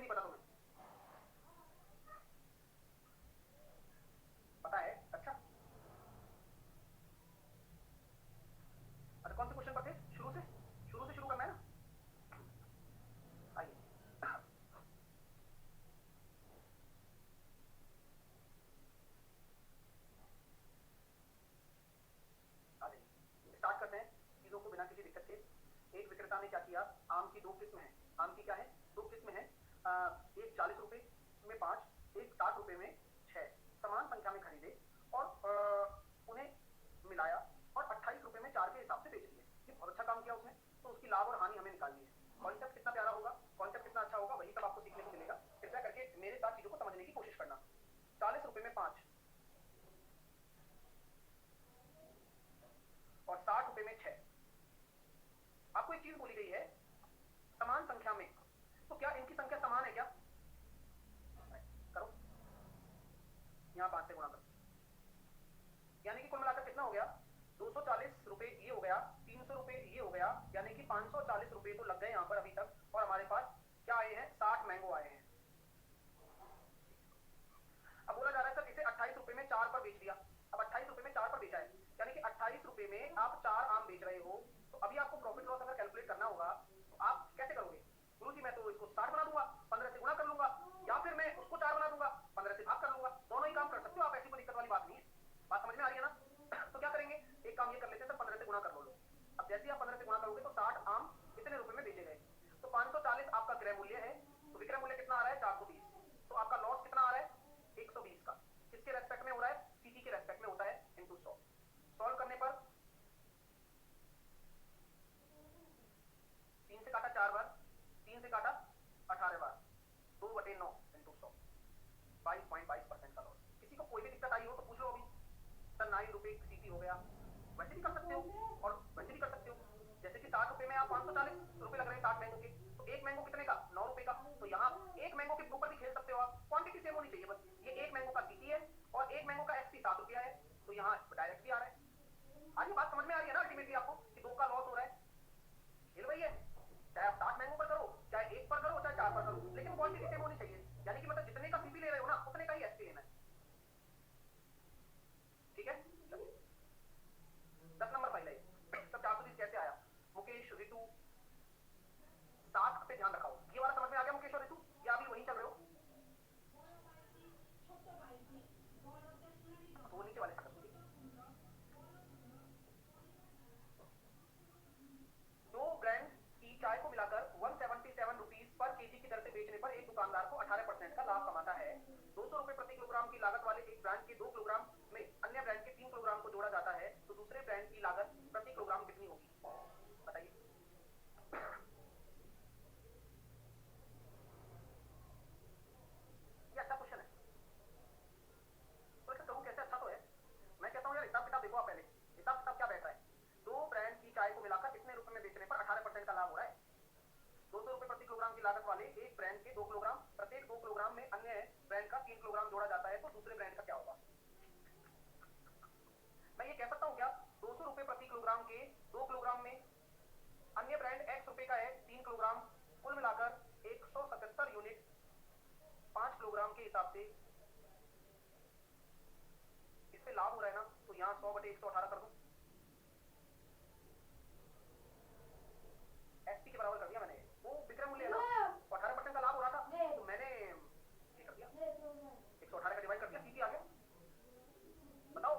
नहीं पता तुम्हें? पता है? अच्छा, कौन से क्वेश्चन पर थे? शुरू से शुरू करना है ना। आइए, आ जाइए, स्टार्ट करते हैं चीजों को बिना किसी दिक्कत के। एक विक्रेता ने क्या किया, आम की दो किस्म है। आम की क्या है? दो किस्म है। एक 40 रुपए में 5, एक 60 रुपए में 6 समान संख्या में खरीदे और उन्हें मिलाया और 28 रुपए में 4 के हिसाब से बेच दिए। ये बहुत अच्छा काम किया उसने। तो उसकी लाभ और हानि हमें निकालनी है। कॉन्सेप्ट कितना प्यारा होगा, कॉन्सेप्ट कितना अच्छा होगा, वही सब आपको सीखने को मिलेगा। कृपया करके मेरे साथ चीजों को समझने की कोशिश करना। 40 रुपए में 5 और 60 रुपए में 6। आपको एक चीज बोली गई है, समान संख्या में। तो क्या इनकी संख्या समान है क्या? करो, यहां 5 से गुणा करो, यानी कि कुल मिलाकर कितना हो गया? 240 रुपए ये हो गया, 300 रुपए ये हो गया, यानी कि 540 रुपए तो लग गए यहां पर अभी तक। और हमारे पास क्या आए हैं? 60 मैंगो आए हैं। अब बोला जा रहा है सर इसे 28 रुपए में 4 पर बेच दिया। अब 28 रुपए में 4 पर बेचा है, यानी कि 28 रुपए में आप 4 आम बेच रहे हो। तो अभी आपको प्रॉफिट लॉस अगर कैलकुलेट करना होगा तो आप कैसे करोगे? गुरु जी मैं तो इसको 60 बना दूंगा, 15 से गुणा कर लूंगा, या फिर मैं उसको 4 बना दूंगा, 15 से भाग कर लूंगा। दोनों ही काम कर सकते हो आप, ऐसी कोई दिक्कत वाली बात नहीं है। बात समझ में आ रही है ना? तो क्या करेंगे, एक काम ये कर लेते हैं सर, 15 से गुणा कर लो। अब जैसे आप 15 से गुणा करोगे तो 60 आम कितने रुपए में बेचे गए? तो 540 आपका क्रय मूल्य है। तो विक्रय मूल्य कितना आ रहा है? 420। तो आपका लॉस कितना आ रहा है? 120 का। किसके रेस्पेक्ट में हो रहा है? सीटी के रेस्पेक्ट में होता है, इंटू 100। सॉल्व करने पर 3 से काटा 4 बार, 3 से काटा 18 बार, 2/9 इंटू 100, 22.22% का लॉस। किसी को कोई भी दिक्कत आई हो तो पूछ लो अभी। सर 9 रुपए सीटी हो गया, वैसे भी कर सकते हो और वैसे भी कर सकते हो। जैसे कि 60 रुपए में आप 540 रुपए लग रहे हैं 60 मैंगो के, तो एक मैंगो कितने का? 9 रुपए का। तो यहाँ एक मैंगो के ऊपर भी खेल सकते हो आप, क्वांटिटी सेम होनी चाहिए बस। ये एक मैंगो का सीटी है और एक मैंगो का एसपी 7 रुपया है, तो यहाँ डायरेक्ट भी आ रहा है। आगे बात समझ में आ रही है ना अल्टीमेटली आपको कि 2 का लॉस हो रहा है? खेल वही है, चाहे आप 60 मैंगो पर करो, चाहे 1 पर करो, चाहे 4 पर करो, लेकिन क्वांटिटी सेम होनी चाहिए। यानी कि मतलब जितने का सीपी ले रहे हो ना उतने का ही एसपी लेना है। ठीक है, 10 नंबर फाइल है। सब 420 कैसे आया? मुकेश, रितु, 7 पे ध्यान रखाओ। ये वाला समझ में आ गया मुकेश और रितु, या अभी वहीं चल रहे हो? तो वो नीचे वाले से दो ब्रांड की चाय को मिलाकर 177 रुपीज पर केजी की दर से बेचने पर एक दुकानदार को 18% का लाभ कमाता है। 200 रुपए प्रति किलोग्राम की लागत वाले एक ब्रांड के 2 किलोग्राम में अन्य ब्रांड के 3 किलोग्राम को जोड़ा जाता है, तो दूसरे ब्रांड की लागत प्रति किलोग्राम कितनी होगी? बताइए। ये अच्छा क्वेश्चन है। तो ऐसा करूं कैसे? अच्छा तो है। मैं कहता हूं यार हिसाब किताब देखो आप पहले। हिसाब किताब क्या बैठ रहा है? दो ब्रांड की चाय को मिलाकर कितने रुपए में बेचने पर 18% का लाभ हो रहा है? 200 रुपए प्रति किलोग्राम की लागत वाले एक ब्रांड के 2 किलोग्राम, प्रत्येक 2 किलोग्राम में अन्य ब्रांड का 3 किलोग्राम जोड़ा जाता है, तो दूसरे ब्रांड का क्या होगा? मैं ये कह सकता हूं क्या, 200 रुपए प्रति किलोग्राम के 2 किलोग्राम में अन्य ब्रांड एक्स रुपए का है 3 किलोग्राम, कुल मिलाकर 177 यूनिट 5 किलोग्राम के हिसाब से इससे लाभ हो रहा है ना, तो यहाँ 100/118 कर दूं, एसपी के बराबर कर दिया मैंने। वो विक्रय मूल्य है ना, 18% का लाभ हो रहा था, तो मैंने ये कर दिया, 118 का डिवाइड कर दिया, सीपी आ गया। बताओ,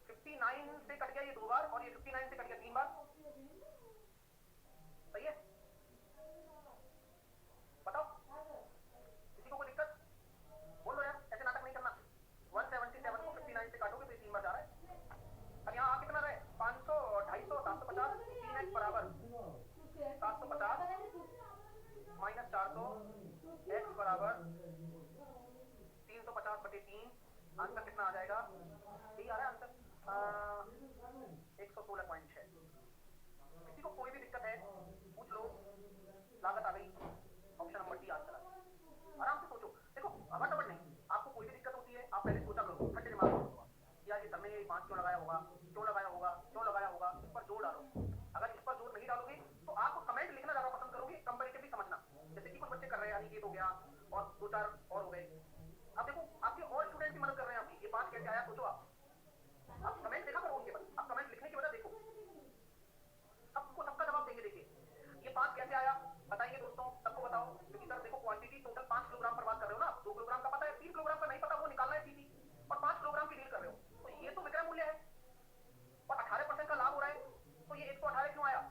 59 से कट गया ये 2 बार और ये 59 से कट गया 3 बार। सही है? बताओ, किसी को कोई दिक्कत? बोलो यार, ऐसे नाटक नहीं करना। 177 को 59 से काटोगे तो 3 बार जा रहा है। अब यहाँ आ कितना रहे? 500, 250, 750, 3x बराबर 750 माइनस 400, x बराबर 350/3। आंसर कितना आ जाएगा? यही आ रहा है आंसर, 116.6। किसी को कोई भी दिक्कत है पूछ लो। लागत आ गई, ऑप्शन नंबर डी आंसर आ गया। आराम से सोचो, देखो हबड़ नहीं। आपको कोई भी दिक्कत होती है आप पहले सोचा करो, ठंडे दिमाग से सोचो यार ये सर ने 5 क्यों लगाया होगा, क्यों लगाया होगा, क्यों लगाया होगा। इस पर जोर डालो। अगर इस पर जोर नहीं डालोगे तो आप कमेंट लिखना ज्यादा पसंद करोगे, कंपैरेटिवली समझना। जैसे कि कुछ बच्चे कर रहे हैं, यानी ये तो गया और 2-4 और हो गए। अब देखो आपके और स्टूडेंट भी मदद कर रहे हैं आपकी, ये 5 कैसे आया सोचो आप। अब कमेंट देखा करो उनके बस, अब कमेंट लिखने की वजह देखो, सबको सबका जवाब देंगे। देखिए ये 5 कैसे आया बताइए दोस्तों, सबको बताओ, क्योंकि सर देखो क्वांटिटी टोटल 5 किलोग्राम पर बात कर रहे हो ना, 2 किलोग्राम का पता है, 3 किलोग्राम का नहीं पता, वो निकालना है सीपी, और 5 किलोग्राम की डील कर रहे हो, तो ये तो विक्रय मूल्य है और 18% का लाभ हो रहा है, तो ये 118 क्यों आया?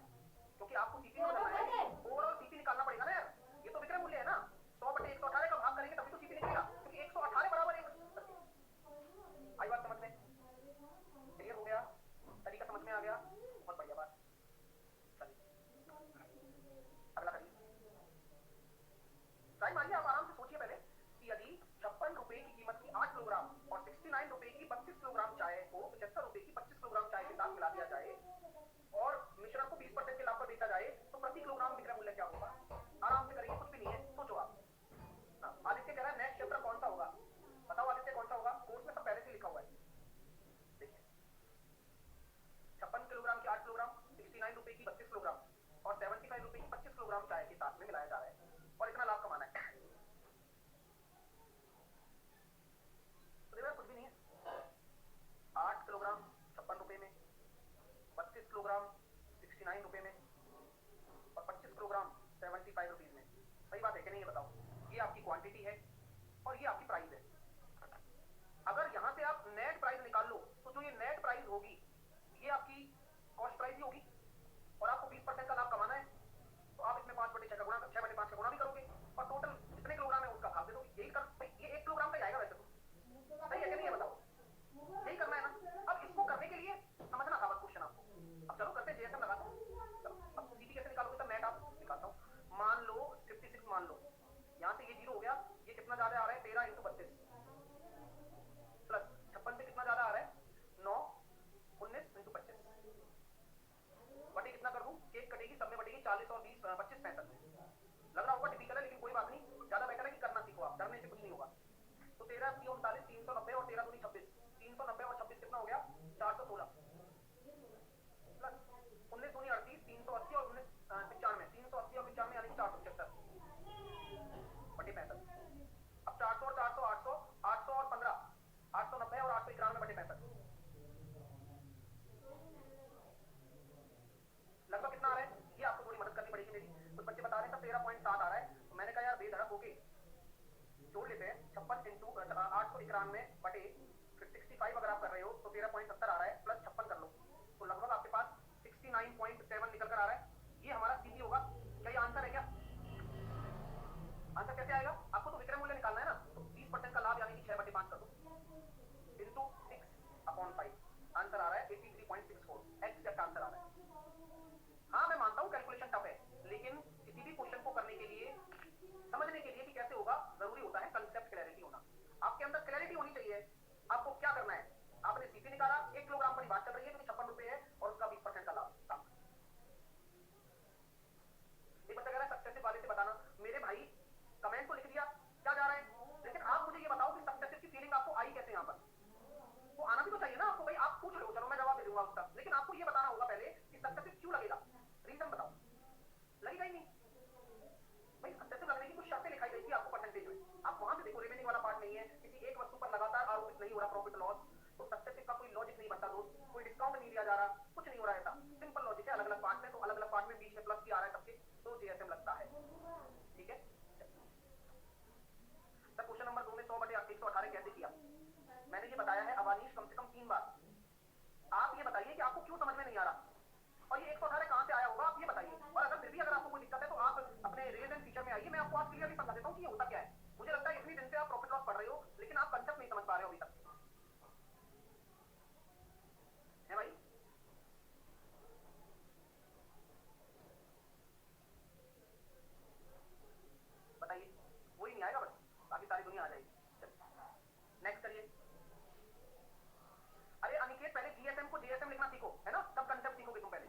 क्योंकि आपको सीपी निकालना है, ओवरऑल सीपी निकालना पड़ेगा ना यार, ये तो विक्रय मूल्य है ना, 100/118 का भाग करेंगे तभी तो सीपी निकलेगा, क्योंकि 118 बराबर 1। आई बात समझ में? क्लियर हो गया? तरीका समझ में आ गया? बहुत बढ़िया बात। अगला करिए, ट्राई मारिए, आप आराम से सोचिए पहले कि यदि 56 रुपए की कीमत की 8 किलोग्राम और 69 रुपए की 32 किलोग्राम चाय को 75 रुपए की 25 किलोग्राम चाय के साथ मिला दिया जाए और मिश्रण को 20% के लाभ पर बेचा जाए तो प्रति किलोग्राम विक्रय मूल्य क्या होगा? आराम से करिए, कुछ भी नहीं है, सोचो आप। आदित्य कह रहा है नेक्स्ट क्षेत्र कौन सा होगा? बताओ आदित्य कौन सा होगा? कोर्स में सब पहले से लिखा हुआ है। देखिए 56 किलोग्राम की 8 किलोग्राम, 69 रुपए की 32 किलोग्राम और 75 रुपए की 25 किलोग्राम चाय के साथ में मिलाया जा रहा है और इतना लाभ कमाना है। तो देखो कुछ भी नहीं है, 8 किलोग्राम 56 रुपए में, 32 किलोग्राम 69 रुपए में और 25 किलोग्राम 75 रुपीज में। सही बात है कि नहीं ये बताओ? ये आपकी क्वांटिटी है और ये आपकी प्राइस है। अगर यहां से आप नेट प्राइस निकाल लो तो जो ये नेट प्राइस होगी ये आपकी कॉस्ट प्राइस ही होगी और आपको 20% का लाभ कमाना है, तो आप इसमें 5/6 का गुणा, 6/5 का गुणा भी करोगे और टोटल जितने किलोग्राम है उसका भाग दे दोगे। यही कर, ये 1 किलोग्राम का ही आएगा वैसे तो, सही है कि नहीं ये बताओ? यही करना है ना। अब इसको करने के लिए समझना था बस क्वेश्चन आपको। अब चलो करते हैं, जेएसएम लगाता हूँ। चलो अब सीपी कैसे निकालोगे सर? नेट आप निकालता हूँ। मान लो 56 मान लो, यहाँ से ये 0 हो गया, ये कितना ज्यादा आ रहा है 13 × 32 प्लस 56 से कितना ज्यादा आ रहा है 9, 19 × 25 बटे कितना कर दूं? केक कटेगी, सब में बटेगी 40 और 20 25 65। लग रहा होगा टिपिकल है, लेकिन कोई बात नहीं, ज्यादा बेटर है कि करना सीखो आप, डरने से कुछ नहीं होगा। तो 13 × 39 390 और 13 × 26 390 और 26 कितना हो गया 416 प्लस 19 × 38 380 और 19 95 380 और 95 यानी 475 बटे 65। अब 400 और 400 800 800 और 15 890 और 891 बटे 65 लगभग कितना आ रहा है? ये आपको थोड़ी मदद करनी पड़ेगी मेरी। कुछ बच्चे बता रहे हैं 13.7 आ रहा है, तो मैंने कहा यार बेधड़क होके जोड़ लेते हैं। 56 × 891 बटे 65 अगर आप कर रहे हो तो 13.70 आ रहा है, प्लस 56 कर लो तो लगभग आपके पास 69.7 निकल कर आ रहा है। ये हमारा सीपी होगा। क्या ये आंसर है क्या? आंसर कैसे आएगा? आपको तो विक्रय मूल्य निकालना है ना, तो 20% का लाभ यानी कि 6/5 कर दो इंटू 6/5, आंसर आ रहा है 83.64। एग्जैक्ट आंसर आ रहा है। हाँ मैं मानता हूँ कैलकुलेशन टफ है, लेकिन किसी भी क्वेश्चन को करने के लिए, समझने के लिए कि कैसे होगा, जरूरी होता है कंसेप्ट क्लैरिटी होना। आपके अंदर क्लैरिटी होनी चाहिए। आपको क्या करना है? आपने सीपी निकाला, 1 किलोग्राम पर बात चल रही है क्योंकि 56 रुपए है और उसका 20% का लाभ। एक बच्चा कह रहा है सक्सेसिव वाले से बताना। मेरे भाई कमेंट तो लिख दिया, क्या जा रहा है, लेकिन आप मुझे ये बताओ कि सक्सेसिव की फीलिंग आपको आई कैसे? यहाँ पर वो आना भी तो चाहिए ना आपको। भाई आप पूछ रहे हो, चलो मैं जवाब दे दूंगा उसका, लेकिन आपको ये बताना होगा पहले कि सक्सेसिव क्यों लगेगा, रीजन बताओ। लगेगा ही नहीं भाई, सक्सेसिव लगने की कुछ शर्तें लिखाई गई थी आपको परसेंटेज में, आप वहां से देखो, रिमेनिंग वाला पार्ट नहीं है, किसी एक वस्तु पर लगातार आरोपित नहीं हो रहा प्रॉफिट लॉस, तो सक्सेसिव का कोई लॉजिक नहीं बनता दोस्त, कोई डिस्काउंट नहीं दिया जा रहा, कुछ नहीं हो रहा ऐसा, सिंपल लॉजिक है। अलग अलग पार्ट है तो अलग अलग पार्ट में बीच में प्लस भी आ रहा है सबके, तो जेएसएम लगता है। ठीक है सर, क्वेश्चन नंबर 2 में 100/118 कैसे किया? मैंने ये बताया है अवानीश कम से कम 3 बार। आप ये बताइए कि आपको क्यों समझ में नहीं आ रहा और ये 118 कहां से आया होगा, आप ये बताइए। और अगर फिर भी अगर आपको कोई दिक्कत है तो आप अपने रेज एंड फीचर में आइए, मैं आपको आज क्लियरली समझा देता हूं कि ये होता क्या है। मुझे लगता है इतनी दिन से आप प्रॉफिट लॉस पढ़ रहे हो, लेकिन आप कंसेप्ट नहीं समझ पा रहे हो अभी तक, है भाई? बताइए, वही नहीं आएगा, बस बाकी सारी दुनिया आ जाएगी। नेक्स्ट करिए। अरे अनिकेत, पहले जीएसएम को जेएसएम लिखना सीखो, है ना, तब कंसेप्ट सीखोगे तुम पहले।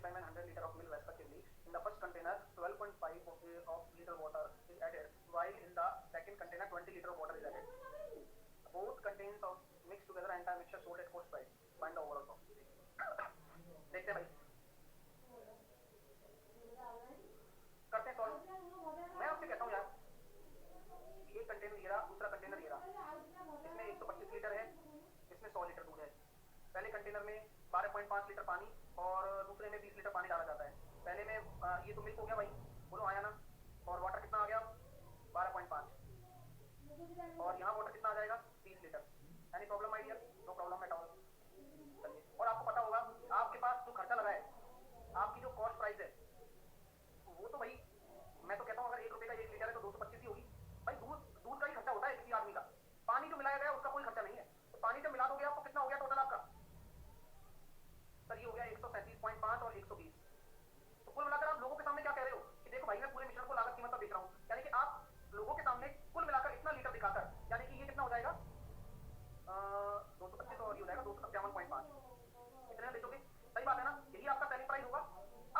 specify when 100 liter of milk respectively. In the first container, 12.5 of liter water is added, while in the second container, 20 liter of water is added. Both contains of mixed together entire mixture sold at cost price. Find the overall profit. देखते हैं भाई, करते हैं solve. मैं आपसे कहता हूँ यार, ये कंटेनर ये रहा, दूसरा कंटेनर ये रहा, इसमें 125 लीटर है, इसमें 100 लीटर दूध है। पहले कंटेनर में 12.5 लीटर पानी और दूसरे में 20 लीटर पानी डाला जाता है। पहले में ये तो मिल्क हो गया भाई, बोलो आया ना, और वाटर कितना आ गया 12.5, और यहाँ वाटर कितना आ जाएगा 20 litre. Any problem I dear? No problem at all. चलिए, और आपको पता होगा आपके पास जो खर्चा लगा है, आपकी जो कॉस्ट प्राइस है, वो तो भाई मैं तो कहता हूँ अगर 1 रुपए का 1 लीटर है तो 225 ही होगी भाई। दूध का ही खर्चा होता है किसी आदमी का, पानी जो मिलाया गया उसका कोई खर्चा नहीं है। तो पानी जब मिला दोगे आपको कितना हो गया टोटल आपका? सर ये हो गया 137.5 और 120। तो कुल मिलाकर आप लोगों के सामने क्या कह रहे हो कि देखो भाई मैं पूरे मिश्रण को लागत कीमत पर बेच रहा हूँ, यानी कि आप लोगों के सामने कुल मिलाकर इतना लीटर दिखाकर, यानी कि ये कितना हो जाएगा 225 और ये हो जाएगा 257.5, इतने बेचोगे। सही बात है ना, यही आपका सेलिंग प्राइस होगा।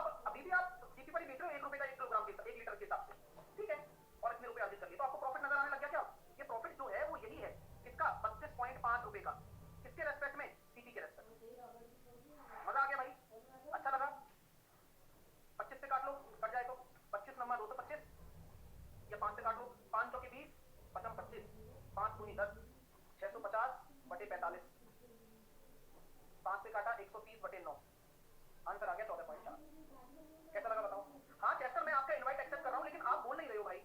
अब अभी भी आप सीपी पर ही बेच रहे हो 1 रुपए का 1 किलोग्राम के 1 लीटर के हिसाब से, ठीक है, और इतने रुपए अर्जित कर लिए, तो आपको प्रॉफिट नजर आने लग गया क्या? ये प्रॉफिट जो है वो यही है, किसका? 32.5 रुपए का। किसके रेस्पेक्ट में? सीपी के रेस्पेक्ट में। मजा आ गया भाई, अच्छा लगा? 25 से काट लो, कट जाए तो 25 नंबर 225, या 5 से काट लो, 5 चौके 20, 5 25, 5 दूनी 10, 650 बटे 45, 5 से काटा 130 बटे 9, आंसर आ गया 14.4। कैसा लगा बताओ? हाँ चेस्टर, मैं आपका इनवाइट एक्सेप्ट कर रहा हूँ, लेकिन आप बोल नहीं रहे हो भाई।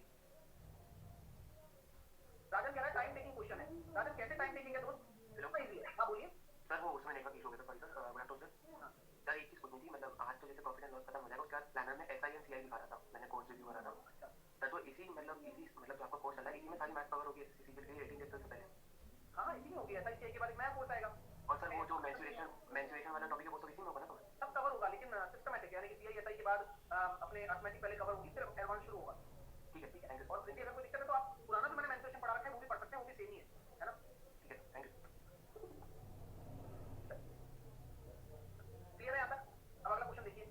राजन कह रहा है टाइम टेकिंग क्वेश्चन है। राजन कैसे टाइम टेकिंग है दोस्त? बिल्कुल इजी है। हाँ बोलिए सर। वो उसमें नेटवर्क इशू हो गया था sir. Good afternoon sir. Sir एक चीज पूछनी थी, मतलब आज तो जैसे प्रॉफिट एंड लॉस खत्म हो जाएगा, उसके बाद प्लानर में एसआई एंड सीआई दिखा रहा था, मैंने कोर्स रिव्यू करा था सर। तो इसी मतलब जो आपका कोर्स चल रहा है इसी में सारी मैथ कवर होगी इसी के लिए 18 चैप्टर से पहले? हाँ इसी में होगी, एसआई के बाद एक नया कोर्स आएगा। और सर वो जो मेंसुरेशन वाला टॉपिक है वो तो इसी में होगा ना? तो सब कवर होगा, लेकिन सिस्टमैटिक, यानी कि सीआई एसआई के बाद अपने अर्थमेटिक पहले कवर होगी, फिर एडवांस शुरू होगा। ठीक है, थैंक यू। और देखिए अगर कोई दिक्कत है तो आप पुराना जो मैंने मेंसुरेशन पढ़ा रखा है वो भी पढ़ सकते हैं, वो भी सेम ही है ना? ठीक है, थैंक यू। क्लियर है यहाँ तक? अब अगला क्वेश्चन देखिए।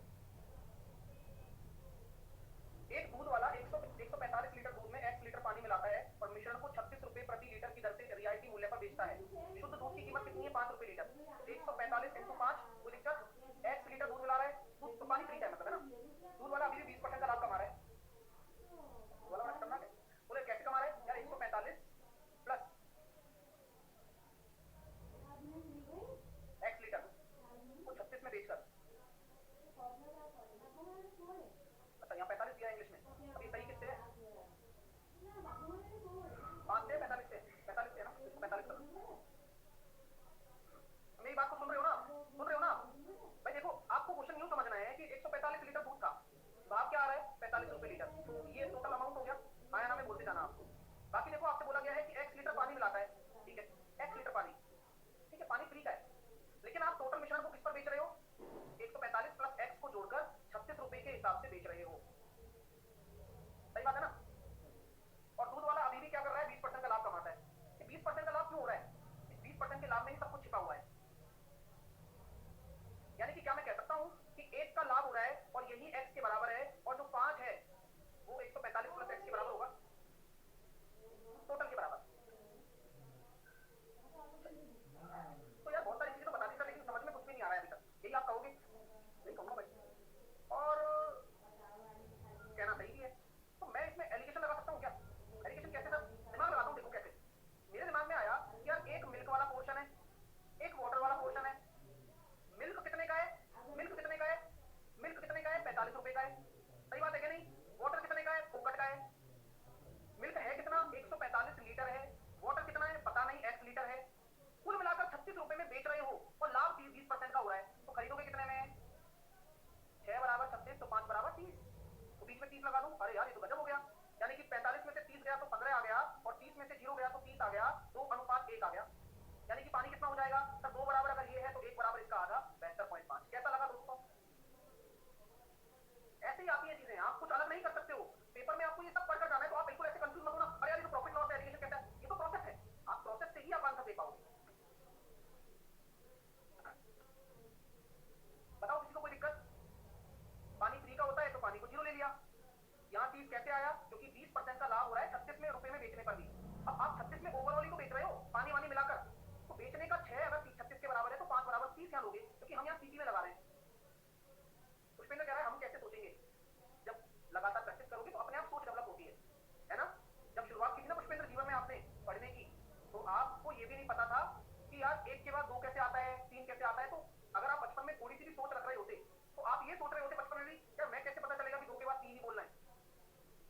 एक दूध वाला 145 लीटर दूध में x लीटर पानी मिलाता है और मिश्रण को 36 रुपए प्रति लीटर की दर से रियायती मूल्य पर बेचता है। शुद्ध दूध की कीमत कितनी है? 5 रुपए लीटर। 145 × 5, कोई दिक्कत? x लीटर दूध मिला रहा है, दूध तो पानी फ्री का मतलब है ना। दूध वाला अभी भी 20% का लाभ कमा रहा है। दूध वाला करना है, बोले कैसे कमा रहा है यार? 145 प्लस x लीटर को 36 में बेचकर, अच्छा यहाँ 45 दिया इंग्लिश में, अभी सही किससे है? 5 से 45 से, 45 से है ना, 45 कर। मेरी बात को सुन रहे हो ना? सुन रहे हो ना भाई? देखो आपको क्वेश्चन यूं समझना है कि 145 लीटर दूध का भाव क्या आ रहा है? 45 रुपए लीटर। तो ये टोटल अमाउंट हो गया, हाँ ना में बोलते जाना आपको। बाकी देखो आपसे बोला गया है कि x लीटर पानी मिलाता है, ठीक है, x लीटर पानी, ठीक है, पानी फ्री का है, लेकिन आप टोटल मिश्रण को किस पर बेच रहे हो? 145 प्लस x को जोड़कर 36 रुपए के हिसाब से बेच रहे हो। सही बात है ना? और दूध वाला अभी भी क्या कर रहा है? 20% का लाभ कमाता है। 20% का लाभ क्यों हो रहा है? इस 20% के लाभ में ही सब कुछ छिपा हुआ है। यानी कि क्या मैं कह सकता हूं कि 1 का लाभ हो रहा है और यही x के बराबर है, और जो 5 है वो 145 प्लस x के बराबर होगा, टोटल के बराबर। तो यार बहुत सारी चीजें तो बता दी सर, लेकिन समझ में कुछ भी नहीं आ रहा है अभी तक। यही आप कहोगे? नहीं कहूंगा भाई, और कहना सही भी है। तो मैं इसमें एलिगेशन लगा सकता हूँ क्या? एलिगेशन कैसे सर? दिमाग लगाता हूँ, देखो कैसे। मेरे दिमाग में आया कि यार एक मिल्क वाला पोर्शन है, एक वाटर वाला पोर्शन है। मिल्क कितने का है? मिल्क कितने का है? मिल्क कितने का है? 45 रुपए का है। सही बात है कि नहीं? वाटर कितने का है? फोकट का है। मिल्क है कितना? 145 लीटर है। वाटर कितना है? पता नहीं, x लीटर है। कुल मिलाकर 36 रुपए में बेच रहे हो और लाभ 20% का हो रहा है, तो खरीदोगे कितने में? 6 बराबर 36, तो 5 बराबर 30, तो बीच में 30 लगा दूं। अरे यार ये तो गजब हो गया, यानी कि 45 में से 30 गया तो 15 आ गया, और 30 में से 0 गया तो 30 आ गया, 2:1 आ गया। यानी कि पानी कितना हो जाएगा सर? 2 बराबर अगर ये है तो 1 बराबर इसका आधा, 72.5। कैसा लगा दोस्तों? ऐसे ही आती है चीजें, आप कुछ अलग नहीं कर सकते हो। पेपर में आपको ये सब पढ़कर जाना है, तो आप बिल्कुल ऐसे कंफ्यूज मत होना, अरे यार ये तो प्रॉफिट लॉस एलिगेशन कहता है। ये तो प्रोसेस है, आप प्रोसेस से ही आप आंसर दे पाओगे। बताओ किसी को कोई दिक्कत? यार एक के बाद दो कैसे आता है, तीन कैसे आता है, तो अगर आप बचपन में थोड़ी सी भी सोच रख रहे होते तो आप ये सोच रहे होते बचपन में भी यार मैं कैसे पता चलेगा कि दो के बाद तीन ही बोलना है।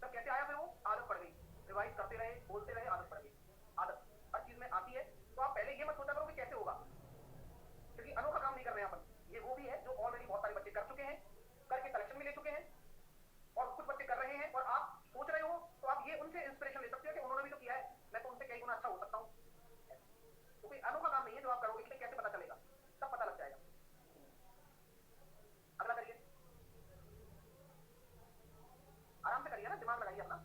तब कैसे आया, फिर वो आदत पड़ गई, रिवाइज करते रहे, बोलते रहे, आदत पड़ गई। आदत हर चीज में आती है, तो आप पहले ये मत सोचा करो कि कैसे होगा, क्योंकि अनोखा काम नहीं कर रहे हैं अपन। ये वो भी है जो ऑलरेडी बहुत सारे बच्चे कर चुके हैं, करके कलेक्शन में ले चुके हैं, और कुछ बच्चे कर रहे हैं और आप सोच रहे हो, तो आप ये उनसे इंस्पिरेशन ले सकते हो कि उन्होंने भी तो किया है, मैं तो उनसे कई गुना अच्छा हो सकता हूँ। तो कोई अनोखा काम नहीं है जो आप करोगे, इसलिए कैसे पता चलेगा, सब पता लग जाएगा। अगला करिए, आराम से करिए ना, दिमाग लगाइए अपना।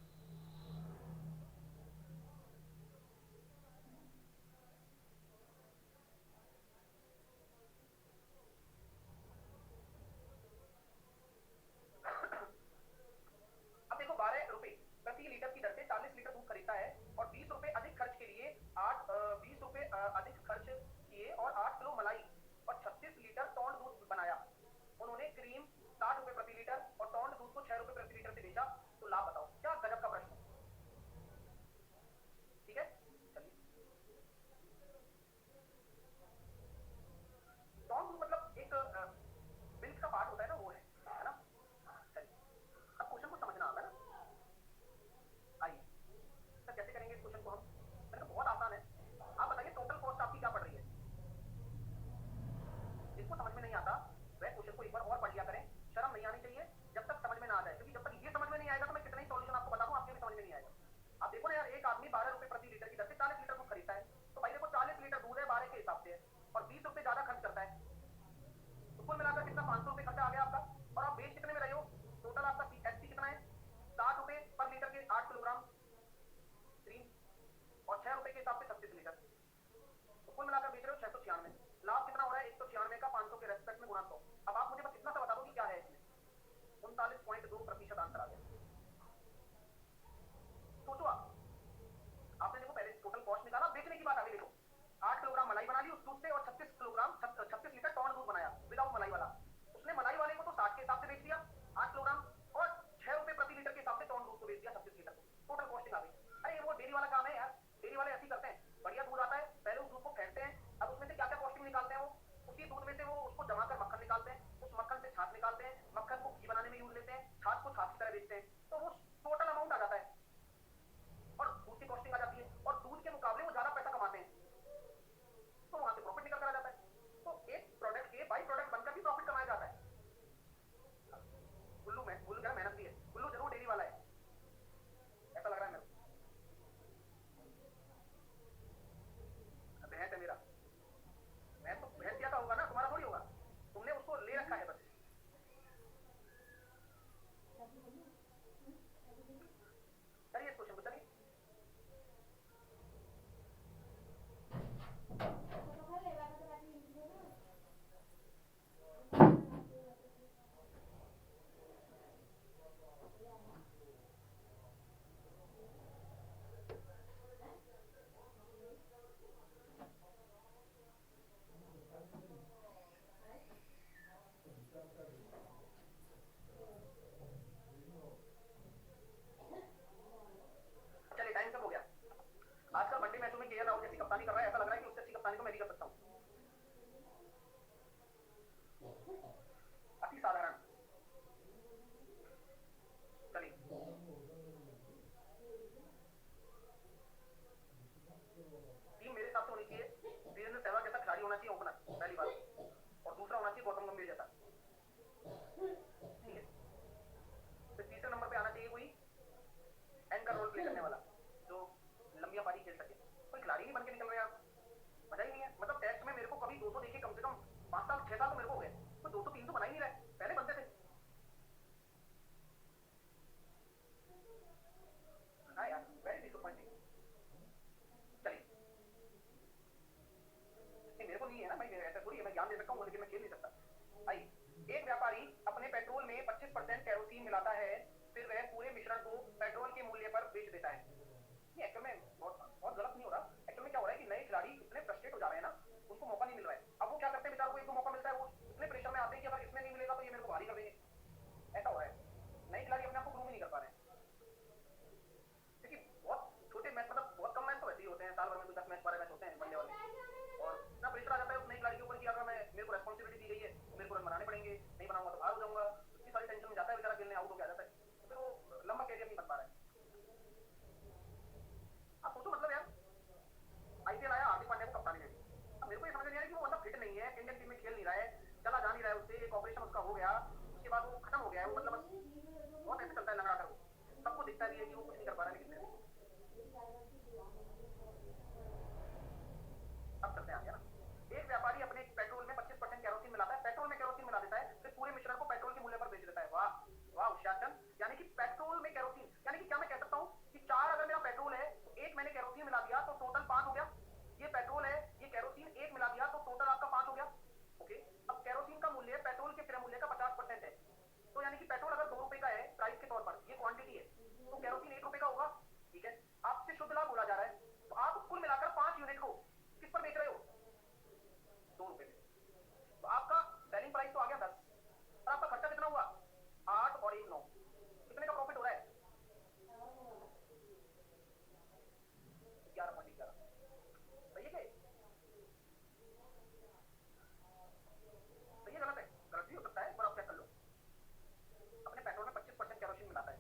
अब देखो 12 रुपए प्रति लीटर की दर से 40 लीटर दूध खरीदता है और 20 रुपए अधिक खर्च के लिए 20 रुपए अधिक खर्च किए और 8 किलो मलाई और 36 लीटर टोंड दूध बनाया। उन्होंने क्रीम 60 रुपए प्रति लीटर और टोंड दूध को 6 रुपए प्रति लीटर से बेचा। तो लाभ बताओ, क्या गजब का प्रश्न है। ठीक है, चलिए। टोंड दूध मतलब एक मिल्क का पार्ट होता है ना, वो है ना। चलिए, अब क्वेश्चन को समझना होगा ना। आइए सर, कैसे करेंगे इस क्वेश्चन को हम। मैंने कहा बहुत आसान है। आप बताइए टोटल कॉस्ट आपकी क्या पड़ रही है। जिसको समझ में नहीं आता वह क्वेश्चन को एक बार और पढ़ लिया करें। शर्म नहीं आनी चाहिए जब तक समझ में ना आ जाए, क्योंकि जब तक ये समझ में नहीं आएगा तो मैं कितना ही सॉल्यूशन आपको बता दूं, आपके भी समझ में नहीं आएगा। आप देखो ना यार, एक आदमी 12 रुपए प्रति लीटर की दर से 40 लीटर दूध खरीदता है, तो भाई देखो 40 लीटर दूध है 12 के हिसाब से है और 20 रुपए ज्यादा खर्च करता है, तो कुल मिलाकर कितना 500 रुपए खर्चा आ गया आपका। और आप बेच कितने में रहे हो, टोटल आपका एसपी कितना है, 60 रुपए पर लीटर के 8 किलोग्राम क्रीम और 6 रुपए के हिसाब से 36 लीटर, तो कुल मिलाकर बेच रहे हो 696। लाभ कितना हो रहा है, 196 का 500 के रेस्पेक्ट में गुना 100। अब आप मुझे बस इतना सा बता दो कि क्या है इसमें। 39.2% आंसर आ गया। सोचो आप, आपने देखो पहले टोटल कॉस्ट निकाला, बेचने की बात आगे देखो। 8 किलोग्राम मलाई बना ली उस दूध से और 36 लीटर टोंड दूध बनाया विदाउट मलाई वाला। उसने मलाई वाले को तो 60 के हिसाब से बेच दिया 8 किलोग्राम और 6 रुपए प्रति लीटर के हिसाब से टोंड दूध को बेच दिया 36 लीटर को। टोटल कॉस्टिंग आ गई। अरे वो डेयरी वाला काम है यार, डेयरी वाले ऐसे ही करते हैं। बढ़िया दूध आता है, पहले उस दूध को फेंटते हैं, अब उसमें से क्या क्या कॉस्टिंग निकालते हैं, वो उसी दूध में से वो उसको जमा कर मक्खन निकालते हैं, गया, उसके बाद वो खत्म हो गया है, वो मतलब बस बहुत ऐसे चलता है लंगड़ा कर वो, सबको दिखता भी है कि वो कुछ नहीं कर पा रहा है, लेकिन अब चलते हैं आगे ना। एक व्यापारी अपने पेट्रोल में 25% केरोसिन मिलाता है, पेट्रोल में केरोसिन मिला देता है, फिर पूरे मिश्रण को पेट्रोल के मूल्य पर बेच देता है। वाह वाह होशियारचंद, यानी कि पेट्रोल में केरोसिन, यानी कि क्या मैं कह सकता हूँ कि 4 अगर मेरा पेट्रोल है तो एक मैंने केरोसिन मिला दिया तो टोटल 5 हो गया। ये पेट्रोल है, ये केरोसिन एक मिला दिया तो टोटल आपका 5 हो गया। ओके, अब केरोसिन का मूल्य पेट्रोल के क्रय मूल्य का 50% है, तो यानी कि पेट्रोल अगर 2 रुपए का है प्राइस के तौर पर, ये क्वांटिटी है, तो केरोसिन 1 रुपए का होगा। ठीक है, आपसे शुद्ध लाभ बोला जा रहा है, तो आप कुल मिलाकर 5 यूनिट को किस पर बेच रहे हो? 2 रुपए में। तो आपका सेलिंग प्राइस तो आ गया 10, और आपका खर्चा कितना हुआ? 8 और 1 9, कितने का प्रॉफिट हो रहा है? 11.11। सही है क्या? सही है गलत है? गलत भी हो सकता है, पर आप चेक कर लो। अपने पेट्रोल में 25% केरोसिन मिलाता है,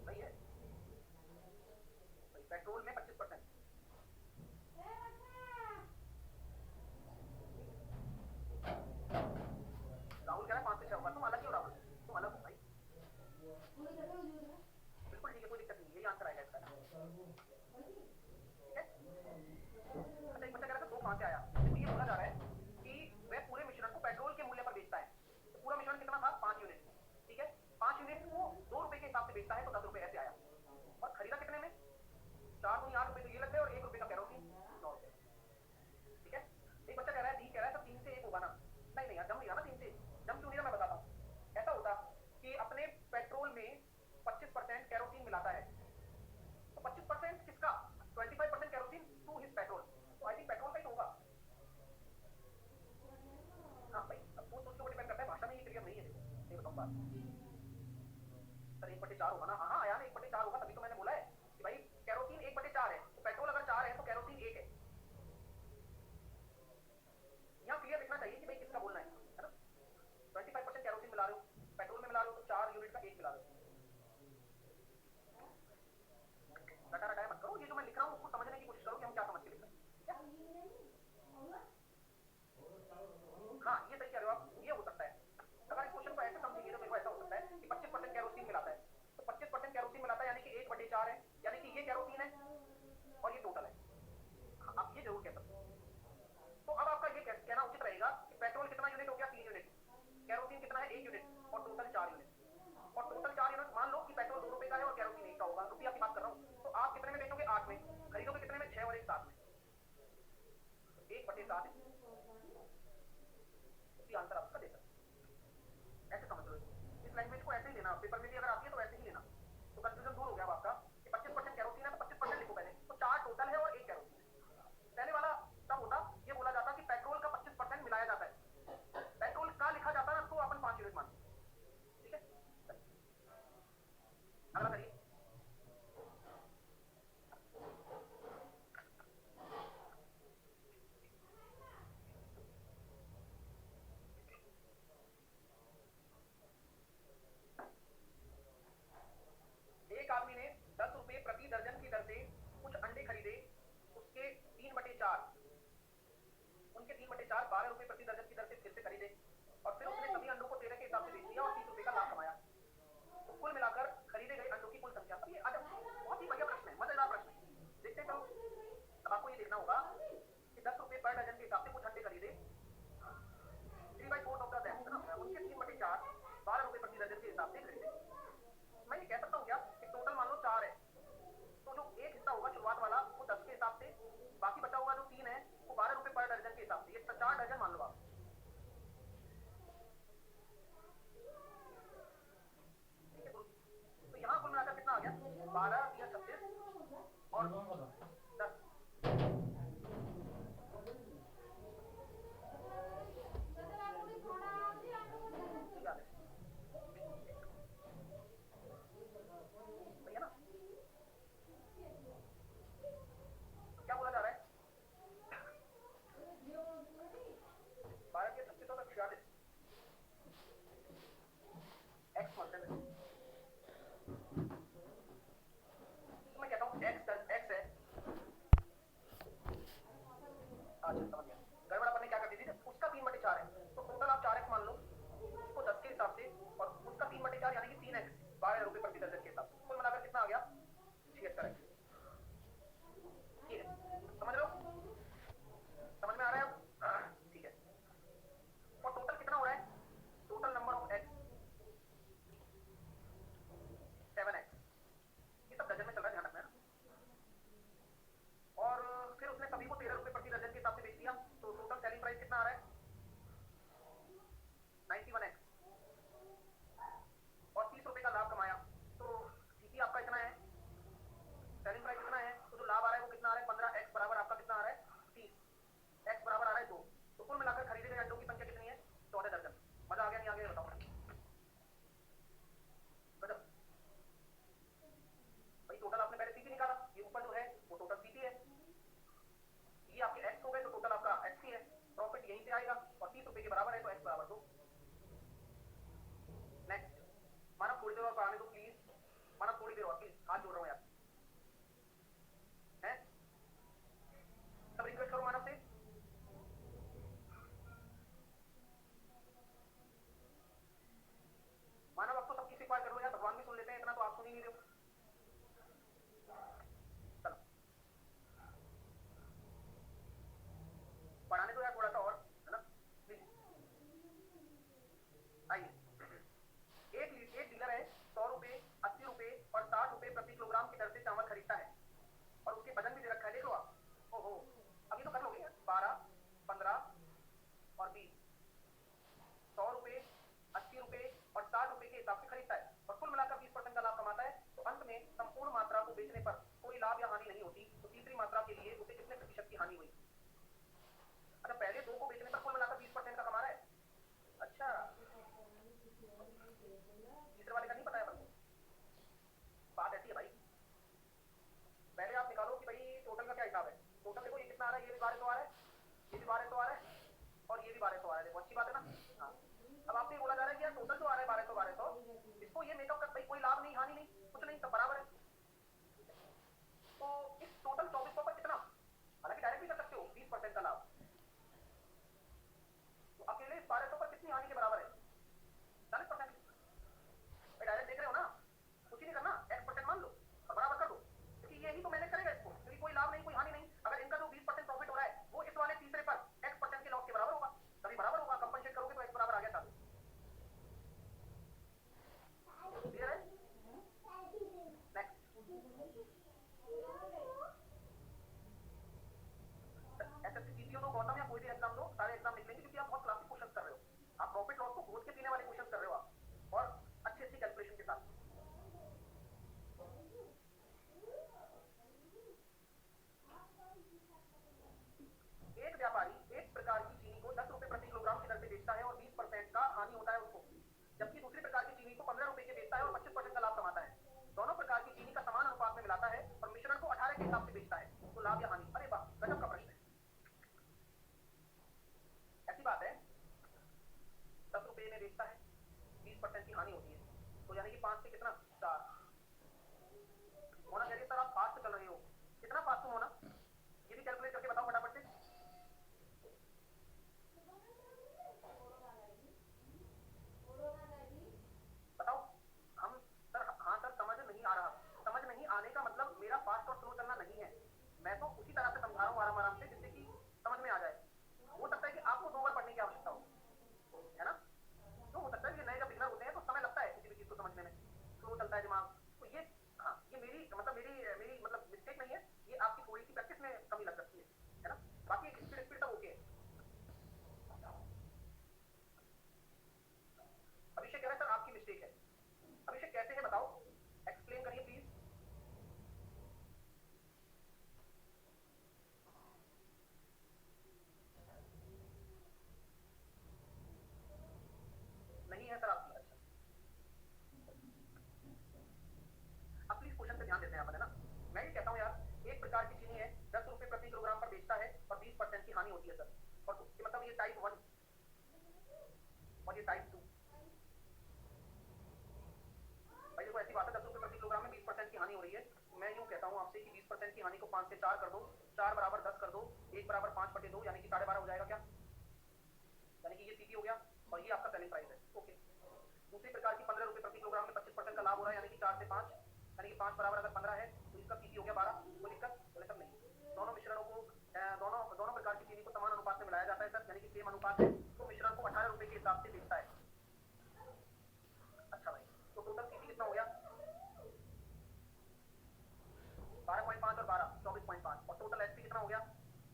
सही है? सही, पेट्रोल में 25%। राहुल कह रहा है 5 से 6 होगा, तुम अलग ही हो राहुल, तुम अलग हो भाई। बिल्कुल ठीक है, कोई दिक्कत नहीं, यही आंसर आएगा इसका ना। ठीक है, अच्छा एक बच्चा कह रहा था 2 कहाँ से आया? देखो ये बोला जा रहा है कि वह पूरे मिश्रण को पेट्रोल के मूल्य पर बेचता है, तो पूरा मिश्रण कितना था? 5 यूनिट। ठीक है, 5 यूनिट को 2 रुपए के हिसाब से बेचता है, तो 10 रुपए ऐसे आया, और खरीदा कितने में? 4 दूनी 8 रुपए तो ये लग गए, और 1 रुपए का केरोसिन 9 रुपए। ठीक है, एक बच्चा कह रहा है डी कह रहा है सब 3 से 1 होगा ना? नहीं नहीं यार, जम नहीं रहा ना 3 से, जम क्यों नहीं रहा मैं बताता हूँ। ऐसा होता कि अपने पेट्रोल में 25% केरोसिन मिलाता है, तो 25% किसका? 25% केरोसिन टू हिज पेट्रोल, तो आई थिंक पेट्रोल का ही तो होगा। हाँ भाई, अब सोच सोच के डिपेंड करता है, भाषा में ये क्लियर नहीं है। देखो ये बताऊँ बात, सर 1/4 होगा ना? हाँ हाँ आया ना, 1/4 होगा, तभी तो मैंने बोला है कि भाई केरोसिन 1/4 है, तो पेट्रोल अगर 4 है तो केरोसिन 1 है। यहाँ क्लियर लिखना चाहिए कि भाई किसका बोलना है ना? 25% केरोसिन मिला रहे हो, पेट्रोल में मिला रहे हो, तो 4 यूनिट का 1 मिला रहे हो। रटा रटाया मत करो, ये जो मैं लिख रहा हूँ उसको समझने की कोशिश करो कि हम क्या समझ के लिख रहे हैं। हाँ ये सही कह रहे हो आप, ये हो सकता है अगर इस क्वेश्चन को ऐसे समझेंगे तो देखो ऐसा हो सकता है कि 25% केरोसिन मिलाता है, तो 25% केरोसिन मिलाता है यानी कि 1/4 है, यानी कि ये केरोसिन है और ये टोटल है। हाँ, आप ये जरूर कह सकते हो। तो अब आपका ये कहना उचित रहेगा कि पेट्रोल कितना यूनिट हो गया? 3 यूनिट, केरोसिन कितना है? 1 यूनिट, और टोटल 4 यूनिट, और टोटल 4 यूनिट मान लो कि पेट्रोल 2 रुपए का है और केरोसिन 1 का होगा, रुपया की बात कर रहा हूँ, तो आप कितने में बेचोगे? 8 में। खरीदोगे कितने में? 6 और 1 7 में, 1/7 आंसर आपका दे सकते। ऐसे समझ लो, इस लैंग्वेज को ऐसे ही लेना, पेपर में भी अगर आती है तो ऐसे ही लेना, तो कंफ्यूजन दूर हो गया आपका कि 25% केरोसिन है तो 25% लिखो पहले, तो 4 टोटल है और 1 केरोसिन है। पहले वाला तब होता, ये बोला जाता कि पेट्रोल का 25% मिलाया जाता है, पेट्रोल का लिखा जाता ना तो अपन 5 यूनिट मानते। ठीक है, अगला करिए। एक आदमी ने 10 रुपए प्रति दर्जन की दर से कुछ अंडे खरीदे, उसके 3/4 उनके 3/4 12 रुपए प्रति दर्जन की दर से फिर से खरीदे, और फिर उसने सभी अंडों को 13 के हिसाब से बेच दिया और 30 रुपए का लाभ कमाया। तो कुल मिलाकर खरीदे गए अंडों की कुल संख्या। अब ये बहुत ही बढ़िया प्रश्न है, मजेदार प्रश्न है, देखते चलो। अब आपको ये देखना होगा कि 10 रुपए पर डजन के हिसाब से कुछ अंडे खरीदे, 3/4 ऑफ द दैट ना, उनके 3/4 12 रुपए प्रति दर्जन के हिसाब से खरीदे। मैं ये कह सकता हूँ क्या कि टोटल मान लो 4 है, तो जो एक हिस्सा होगा शुरुआत वाला वो 10 के हिसाब से, बाकी बचा हुआ जो 3 है वो 12 रुपए पर दर्जन के हिसाब से, ये 4 डजन मान लो आप। ठीक है, तो यहाँ कुल मिलाकर कितना आ गया? 12 या 36 और 10। सही है ना? क्या बोला जा रहा है? 12 के 36 और 46 एक्स मानते हैं, तो मैं कहता हूँ एक्स है। अच्छा समझ गया, गड़बड़ अपन ने क्या कर दी थी, उसका 3/4 है, तो टोटल की हानि हुई। अच्छा पहले दो को बेचने पर कुल मिलाकर 20% का कमा रहा है। अच्छा तीसरे वाले का नहीं पता है अपन को। बात ऐसी है भाई, पहले आप निकालो कि भाई टोटल का क्या हिसाब है। टोटल देखो ये कितना आ रहा है, ये भी 1200 आ रहा है, ये भी 1200 आ रहा है और ये भी 1200 आ रहा है। देखो अच्छी बात है ना। हाँ अब आपसे बोला जा रहा है कि यार टोटल जो आ रहा है 1200 1200 इसको ये मेकअप कर, भाई कोई लाभ नहीं हानि नहीं कुछ नहीं, सब बराबर है। तो इस टोटल 2400 पर कितना, हालांकि डायरेक्ट भी कर सकते हो 20% का लाभ, तो अकेले इस 1200 पर कितनी हानि के बराबर है, 40%। डायरेक्ट देख रहे हो ना, कुछ ही नहीं करना, x% मान लो और बराबर कर दो, क्योंकि यही तो मैनेज करेगा इसको, क्योंकि कोई लाभ नहीं कोई हानि नहीं। अगर इनका जो 20% प्रॉफिट हो रहा है वो इस वाले तीसरे पर x% के लॉस के बराबर होगा, तभी बराबर होगा। कंपनसेट करोगे तो x बराबर आ गया चालू। क्लियर है? नेक्स्ट एसएससी जीपीओ दो गौतम, या कोई भी एग्जाम दो, सारे एग्जाम निकलेंगे क्योंकि आप बहुत क्लासिक क्वेश्चन कर रहे हो, आप प्रॉफिट लॉस को घोट के पीने वाले क्वेश्चन कर रहे हो आप, और अच्छी अच्छी कैलकुलेशन के साथ। एक व्यापारी एक प्रकार की चीनी को 10 रुपए प्रति किलोग्राम की दर से बेचता है और 20% का हानि होता है उसको, जबकि दूसरी प्रकार की चीनी को 15 रुपए के बेचता है और 25% का लाभ कमाता है। दोनों प्रकार की चीनी का समान अनुपात में मिलाता है और मिश्रण को 18 के हिसाब से बेचता है, तो लाभ या हानि। अरे वाह गजब का प्रश्न है। ऐसी बात है 10 रुपए में बेचता है, 20% की हानि होती है, तो यानी कि 5 से कितना 4। मोना कह रही है सर आप फास्ट चल रहे हो, कितना फास्ट मोना, ये भी कैलकुलेट करके बताओ फटाफट से। बताओ हम सर, हाँ सर समझ नहीं आ रहा, समझ नहीं आने का मतलब मेरा फास्ट और स्लो चलना नहीं है, मैं तो उसी तरह से समझा रहा हूँ आराम आराम से जिससे कि समझ में आ जाए। हो सकता है कि आपको 2 बार पढ़ने की आवश्यकता हो, है ना, तो हो सकता है कि नए जब बिगनर होते हैं तो समय लगता है किसी भी चीज को समझने में, स्लो चलता है दिमाग, तो ये हाँ ये मेरी मतलब मिस्टेक नहीं है, ये आपकी थोड़ी सी प्रैक्टिस में कमी लग सकती है ना, बाकी स्पीड स्पीड सब ओके है। अभिषेक कह रहा है सर आपकी मिस्टेक है। अभिषेक कैसे है बताओ, एक्सप्लेन करिए प्लीज। नहीं है सर आपकी, अच्छा अब प्लीज क्वेश्चन पे ध्यान देते हैं अपन, है ना। मैं ये कहता हूँ यार एक प्रकार की चीनी है 10 रुपए प्रति किलोग्राम पर बेचता है और 20% की हानि होती है सर, और तो मतलब ये टाइप 1 और ये टाइप 2। भाई देखो ऐसी बात है 10 रुपए प्रति किलोग्राम में 20% की हानि हो रही है, मैं यूं कहता हूँ आपसे कि 20% की हानि को 5 से 4 कर दो, 4 बराबर 10 कर दो, 1 बराबर 5/2 यानी कि 12.5 हो जाएगा क्या, यानी कि ये सीपी हो गया और ये आपका सेलिंग प्राइस है, ओके। दूसरी प्रकार की 15 रुपए प्रति किलोग्राम में 25% का लाभ हो रहा है, यानी कि 4 से 5, यानी कि 5 बराबर अगर 15 है तो इसका सीपी हो गया 12, कोई दिक्कत बोले सब नहीं। दोनों मिश्रणों को दोनों दोनों प्रकार की चीनी को समान अनुपात में मिलाया जाता है सर, यानी कि सेम अनुपात है, तो मिश्रण को 18 रुपए के हिसाब से बेचता है। अच्छा भाई तो टोटल सीपी कितना हो गया, 12.5 और 12 24.5, और टोटल एसपी कितना हो गया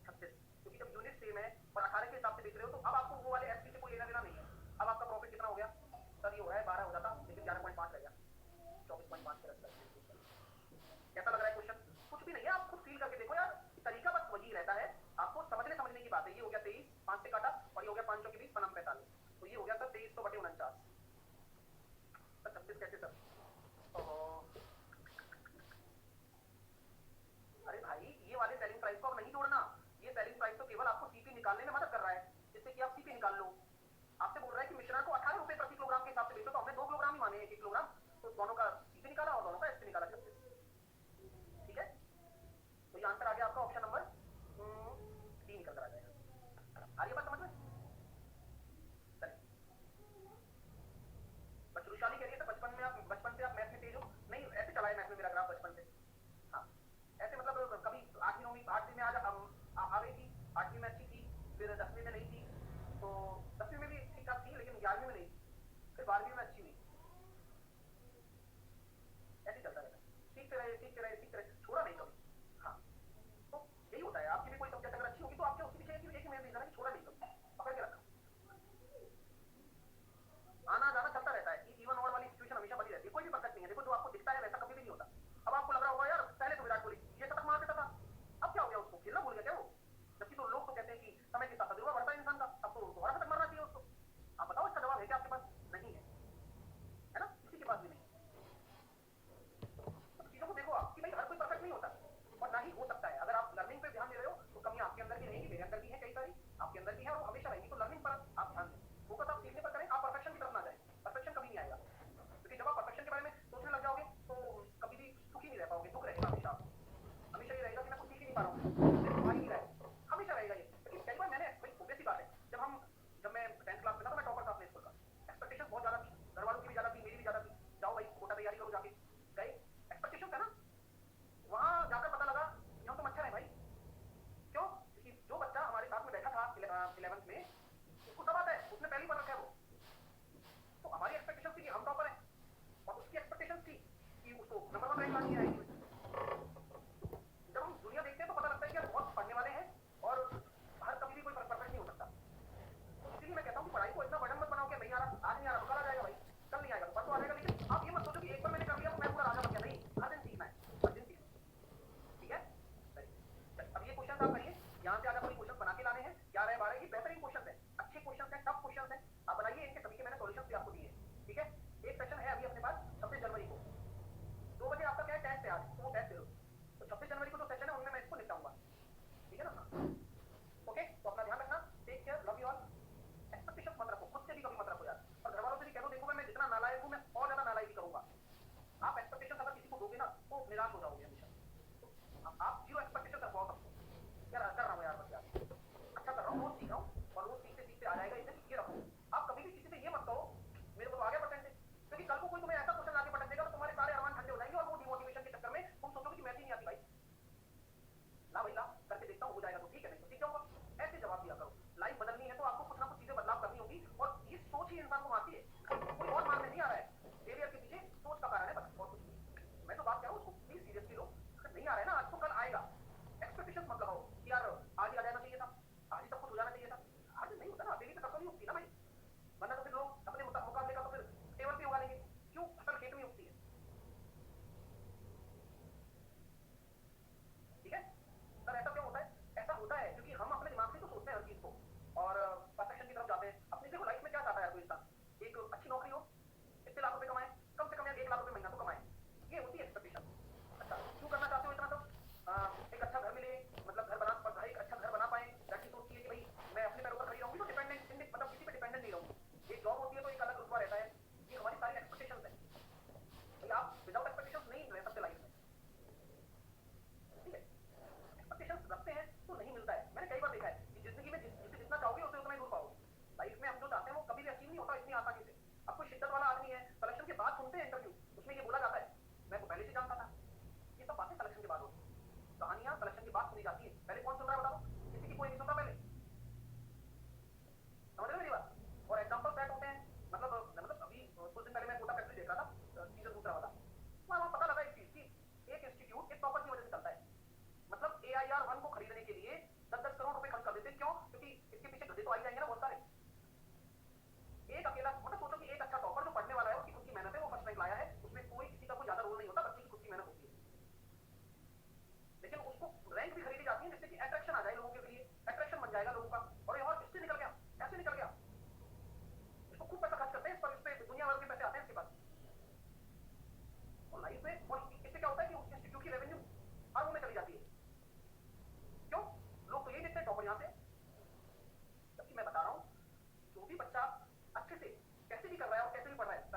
36, क्योंकि जब यूनिट सेम है और 18 के हिसाब से बेच रहे हो तो अब आपको वो वाले एसपी से कोई लेना देना नहीं है। अब आपका प्रॉफिट कितना हो गया सर, ये हो रहा है 12 हो जाता लेकिन 11.5 रह गया, 24.5 के रखता है। कैसा लग रहा है क्वेश्चन, कुछ भी नहीं है, आप खुद फील करके देखो यार, तरीका बस वही रहता है, आपको समझने समझने की बात है। ये हो गया 23, 5 से काटा, और ये हो गया 5 के 20 बनम 45, तो ये हो गया सर 2349 सर। 36 कैसे सर, अरे भाई ये वाले सेलिंग प्राइस को अब नहीं जोड़ना, ये सेलिंग प्राइस तो केवल आपको सीपी निकालने में मदद कर रहा है, जिससे कि आप सीपी निकाल लो। आपसे बोल रहा है कि मिश्रण को 18 रुपए प्रति किलोग्राम के हिसाब से बेचो, तो हमने 2 किलोग्राम ही माने, 1 किलोग्राम, तो दोनों का सीपी निकाला और दोनों का एसपी निकाला, 36, ठीक है। तो ये आंसर आ गया आपका ऑप्शन नंबर 3 निकल कर आ जाएगा। आ रही है बात समझ में, चलिए। बचरुशाली कह रही है सर बचपन से आप मैथ में तेज हो, नहीं ऐसे चला है मैथ में मेरा ग्राफ बचपन से, हाँ ऐसे मतलब कभी 8वीं 9वीं 8वीं में आ गई थी, 8वीं में अच्छी थी, फिर 10वीं में नहीं थी, तो 10वीं में भी ठीक ठाक थी लेकिन 11वीं में नहीं थी, फिर 12वीं में अच्छी हुई, ऐसे चलता रहता, सीखते रहे सीखते रहे सीखते रहे, छोड़ा नहीं कभी। हाँ तो यही होता है, आपकी भी कोई सब्जेक्ट अगर अच्छी होगी तो आपके उसके पीछे एक ही मेन रीजन है कि छोड़ा नहीं कभी, पकड़ के रखा, आना जाना चलता रहता है, इवन और वाली सिचुएशन हमेशा बनी रहती है, कोई भी परफेक्ट नहीं है। देखो जो आपको दिखता है वैसा कभी भी नहीं होता। अब आपको लग रहा होगा यार पहले तो विराट कोहली ये शतक मार देता था, अब क्या हो गया उसको, खेलना भूल गया क्या वो, भी कर रहा है और कैसे भी पढ़ रहा है,